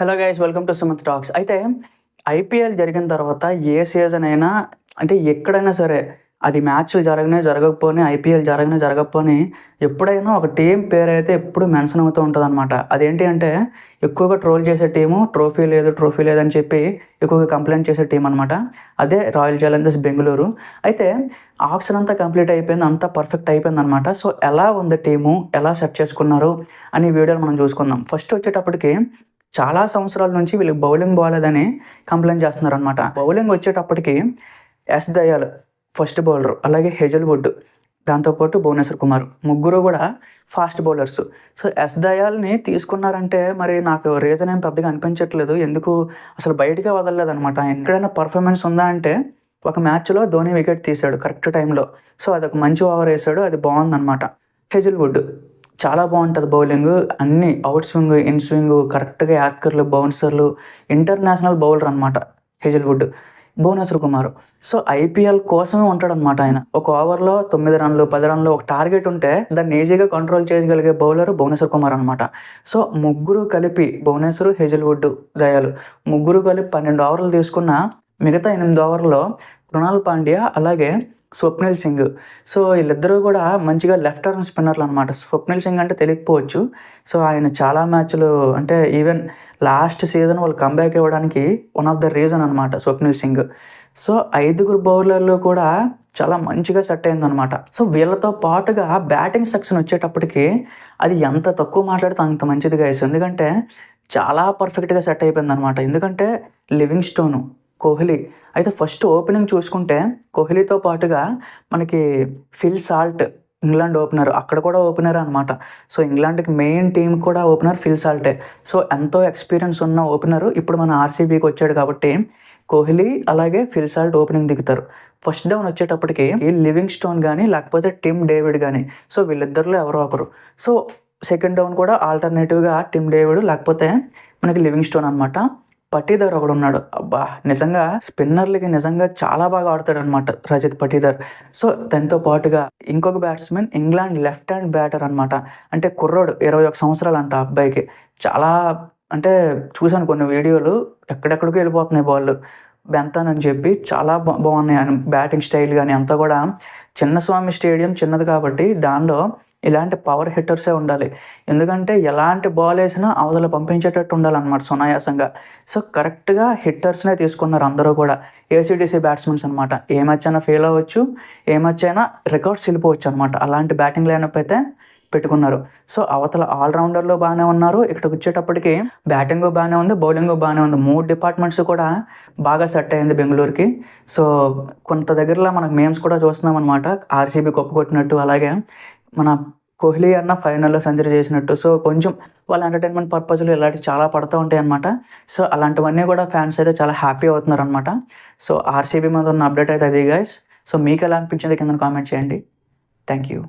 Hello guys, welcome to Sumanth talks. అయితే IPL జరిగిన తర్వాత ఏ సీజన్ అయినా అంటే ఎక్కడైనా సరే అది మ్యాచ్లు జరగకపోని ఐపీఎల్ జరగకపోని ఎప్పుడైనా ఒక టీం పేరైతే ఎప్పుడు మెన్షన్ అవుతూ ఉంటుందన్నమాట. అదేంటి అంటే ఎక్కువగా ట్రోల్ చేసే టీము ట్రోఫీ లేదని చెప్పి ఎక్కువగా కంప్లైంట్ చేసే టీం అనమాట. అదే రాయల్ ఛాలెంజర్స్ బెంగళూరు. అయితే ఆక్షన్ అంతా కంప్లీట్ అయిపోయింది, అంతా పర్ఫెక్ట్ అయిపోయిందనమాట. సో ఎలా ఉంది టీము, ఎలా సెట్ చేసుకున్నారు అని వీడియోలు మనం చూసుకుందాం. ఫస్ట్ వచ్చేటప్పటికి చాలా సంవత్సరాల నుంచి వీళ్ళకి బౌలింగ్ బాగాలేదని కంప్లైంట్ చేస్తున్నారనమాట. బౌలింగ్ వచ్చేటప్పటికి ఎస్ దయాల్ ఫస్ట్ బౌలర్, అలాగే హెజల్వుడ్, దాంతోపాటు భువనేశ్వర్ కుమార్, ముగ్గురు కూడా ఫాస్ట్ బౌలర్స్. సో ఎస్ దయాల్ని తీసుకున్నారంటే మరి నాకు రీజన్ ఏం పెద్దగా అనిపించట్లేదు. ఎందుకు అసలు బయటకే వదలలేదనమాట. ఎక్కడైనా పర్ఫార్మెన్స్ ఉందా అంటే ఒక మ్యాచ్లో ధోని వికెట్ తీశాడు కరెక్ట్ టైంలో. సో అదొక మంచి ఓవర్ వేసాడు, అది బాగుందనమాట. హెజల్వుడ్ చాలా బాగుంటుంది బౌలింగ్, అన్ని అవుట్ స్వింగ్, ఇన్ స్వింగ్, కరెక్ట్గా యార్కర్లు, బౌన్సర్లు, ఇంటర్నేషనల్ బౌలర్ అనమాట Hazlewood. Bhuvneshwar Kumar so IPL కోసమే ఉంటాడనమాట ఆయన. ఒక ఓవర్లో 9 రన్లు 10 రన్లు ఒక టార్గెట్ ఉంటే దాన్ని ఈజీగా కంట్రోల్ చేయగలిగే బౌలర్ భువనేశ్వర్ కుమార్ అనమాట. సో ముగ్గురు కలిపి భువనేశ్వర్, హెజల్వుడ్, దయాలు ముగ్గురు కలిపి 12 ఓవర్లు తీసుకున్న మిగతా 8 ఓవర్లో కృణాల్ పాండ్యా అలాగే స్వప్నిల్ సింగ్. సో వీళ్ళిద్దరూ కూడా మంచిగా లెఫ్ట్ ఆర్మ్ స్పిన్నర్లు అనమాట. స్వప్నిల్ సింగ్ అంటే తెలియకపోవచ్చు. సో ఆయన చాలా మ్యాచ్లు అంటే ఈవెన్ లాస్ట్ సీజన్ వాళ్ళు కంబ్యాక్ ఇవ్వడానికి వన్ ఆఫ్ ద రీజన్ అనమాట స్వప్నిల్ సింగ్. సో 5 బౌలర్లు కూడా చాలా మంచిగా సెట్ అయిందనమాట. సో వీళ్ళతో పాటుగా బ్యాటింగ్ సెక్షన్ వచ్చేటప్పటికి అది ఎంత తక్కువ మాట్లాడితే అంత మంచిది గైస్. ఎందుకంటే చాలా పర్ఫెక్ట్గా సెట్ అయిపోయిందనమాట. ఎందుకంటే లివింగ్స్టోను, కోహ్లీ. అయితే ఫస్ట్ ఓపెనింగ్ చూసుకుంటే కోహ్లీతో పాటుగా మనకి ఫిల్ సాల్ట్ ఇంగ్లాండ్ ఓపెనర్, అక్కడ కూడా ఓపెనర్ అనమాట. సో ఇంగ్లాండ్కి మెయిన్ టీం కూడా ఓపెనర్ ఫిల్ సాల్టే. సో ఎంతో ఎక్స్పీరియన్స్ ఉన్న ఓపెనరు ఇప్పుడు మన ఆర్సీబీకి వచ్చాడు కాబట్టి కోహ్లీ అలాగే ఫిల్ సాల్ట్ ఓపెనింగ్ దిగుతారు. ఫస్ట్ డౌన్ వచ్చేటప్పటికి లివింగ్స్టోన్ కానీ లేకపోతే టిమ్ డేవిడ్ కానీ, సో వీళ్ళిద్దరిలో ఎవరో ఒకరు. సో సెకండ్ డౌన్ కూడా ఆల్టర్నేటివ్గా టిమ్ డేవిడ్ లేకపోతే మనకి లివింగ్స్టోన్ అనమాట. పటీదార్ ఒకడు ఉన్నాడు, అబ్బా నిజంగా స్పిన్నర్లకి నిజంగా చాలా బాగా ఆడతాడు అనమాట రజత్ పటీదార్. సో దాంతో పాటుగా ఇంకొక batsmen England left hand batter అనమాట. అంటే కుర్రోడు 21 సంవత్సరాలు అంట అబ్బాయికి. చాలా అంటే చూశాను కొన్ని వీడియోలు, ఎక్కడెక్కడికో వెళ్ళిపోతున్నాయి బాళ్ళు. బెంతాన్ అని చెప్పి చాలా బాగున్నాయి ఆయన బ్యాటింగ్ స్టైల్ కానీ అంతా కూడా. చిన్నస్వామి స్టేడియం చిన్నది కాబట్టి దానిలో ఇలాంటి పవర్ హిట్టర్సే ఉండాలి. ఎందుకంటే ఎలాంటి బాల్ వేసినా అవతల పంపించేటట్టు ఉండాలన్నమాట సునాయాసంగా. సో కరెక్ట్గా హిట్టర్స్నే తీసుకున్నారు అందరూ కూడా. ఏసీడీసీ బ్యాట్స్మెన్స్ అనమాట. ఏ మ్యాచ్ అయినా ఫెయిల్ అవ్వచ్చు, ఏ మ్యాచ్ అయినా రికార్డ్స్ వెళ్ళిపోవచ్చు అనమాట. అలాంటి బ్యాటింగ్ లైనప్ అయితే పెట్టుకున్నారు. సో అవతల ఆల్రౌండర్లో బాగానే ఉన్నారు, ఇక్కడికి వచ్చేటప్పటికి బ్యాటింగ్ బాగానే ఉంది, బౌలింగ్ బాగానే ఉంది. 3 డిపార్ట్మెంట్స్ కూడా బాగా సెట్ అయింది బెంగళూరుకి. సో కొంత దగ్గరలో మనకు మేమ్స్ కూడా చూస్తున్నాం అనమాట, ఆర్సీబీ కొట్టినట్టు, అలాగే మన కోహ్లీ అన్న ఫైనల్లో సెంచరీ చేసినట్టు. సో కొంచెం వాళ్ళ ఎంటర్టైన్మెంట్ పర్పస్లో ఇలాంటివి చాలా పడుతూ ఉంటాయి అనమాట. సో అలాంటివన్నీ కూడా ఫ్యాన్స్ అయితే చాలా హ్యాపీ అవుతున్నారు అనమాట. సో ఆర్సీబీ మీద ఉన్న అప్డేట్ అయితే అది గైస్. సో మీకు ఎలా అనిపించింది కింద కామెంట్ చేయండి. Thank you.